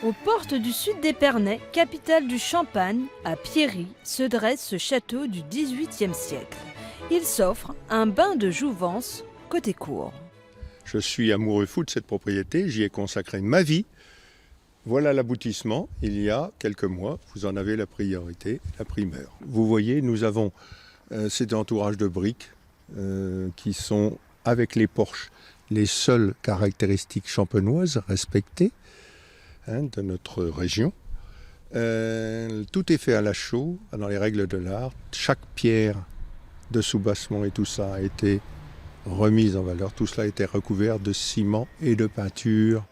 Aux portes du sud d'Épernay, capitale du Champagne, à Pierry, se dresse ce château du XVIIIe siècle. Il s'offre un bain de jouvence côté cour. Je suis amoureux fou de cette propriété, j'y ai consacré ma vie. Voilà l'aboutissement, il y a quelques mois, vous en avez la priorité, la primeur. Vous voyez, nous avons cet entourage de briques qui sont, avec les porches, les seules caractéristiques champenoises respectées de notre région. Tout est fait à la chaux, dans les règles de l'art. Chaque pierre de soubassement et tout ça a été remise en valeur. Tout cela a été recouvert de ciment et de peinture.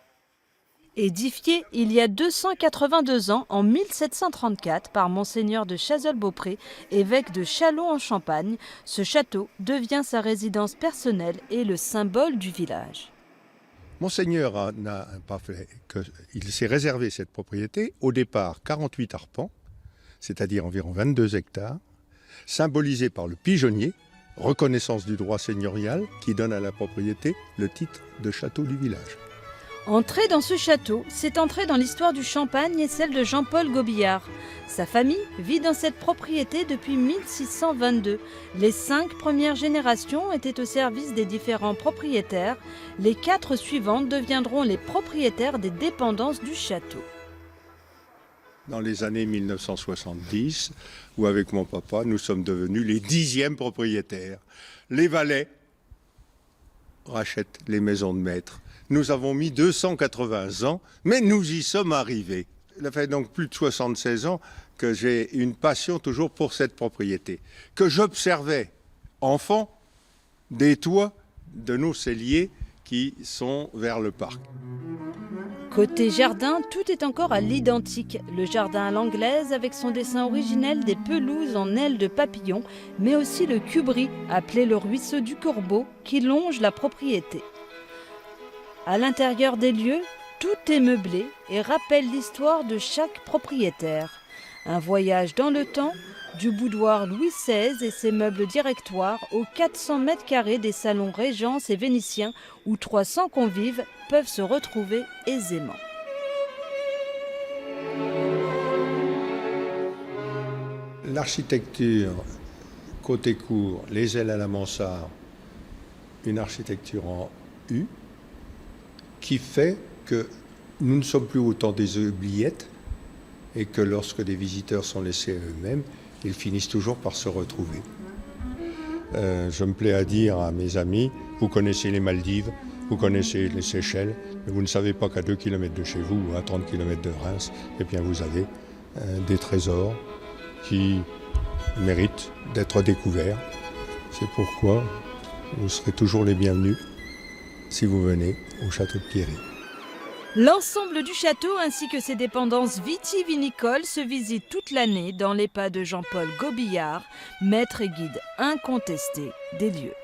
Édifié il y a 282 ans, en 1734, par Monseigneur de Chazolles-Beaupré, évêque de Châlons en Champagne, ce château devient sa résidence personnelle et le symbole du village. Monseigneur n'a pas fait il s'est réservé cette propriété, au départ 48 arpents, c'est-à-dire environ 22 hectares, symbolisés par le pigeonnier, reconnaissance du droit seigneurial qui donne à la propriété le titre de château du village. Entrer dans ce château, c'est entrer dans l'histoire du Champagne et celle de Jean-Paul Gobillard. Sa famille vit dans cette propriété depuis 1622. Les 5 premières générations étaient au service des différents propriétaires. Les 4 suivantes deviendront les propriétaires des dépendances du château. Dans les années 1970, où avec mon papa, nous sommes devenus les 10e propriétaires. Les valets rachètent les maisons de maître. Nous avons mis 280 ans, mais nous y sommes arrivés. Ça fait donc plus de 76 ans que j'ai une passion toujours pour cette propriété, que j'observais, enfant, des toits de nos celliers qui sont vers le parc. Côté jardin, tout est encore à l'identique. Le jardin à l'anglaise avec son dessin originel des pelouses en ailes de papillon, mais aussi le cubri, appelé le ruisseau du Corbeau, qui longe la propriété. À l'intérieur des lieux, tout est meublé et rappelle l'histoire de chaque propriétaire. Un voyage dans le temps, du boudoir Louis XVI et ses meubles directoires aux 400 mètres carrés des salons Régence et Vénitiens où 300 convives peuvent se retrouver aisément. L'architecture côté cour, les ailes à la mansarde, une architecture en U, qui fait que nous ne sommes plus au temps des oubliettes et que lorsque des visiteurs sont laissés à eux-mêmes, ils finissent toujours par se retrouver. Je me plais à dire à mes amis, vous connaissez les Maldives, vous connaissez les Seychelles, mais vous ne savez pas qu'à 2 km de chez vous ou à 30 km de Reims, eh bien vous avez des trésors qui méritent d'être découverts. C'est pourquoi vous serez toujours les bienvenus si vous venez au château de Pierry. L'ensemble du château ainsi que ses dépendances vitivinicoles se visitent toute l'année dans les pas de Jean-Paul Gobillard, maître et guide incontesté des lieux.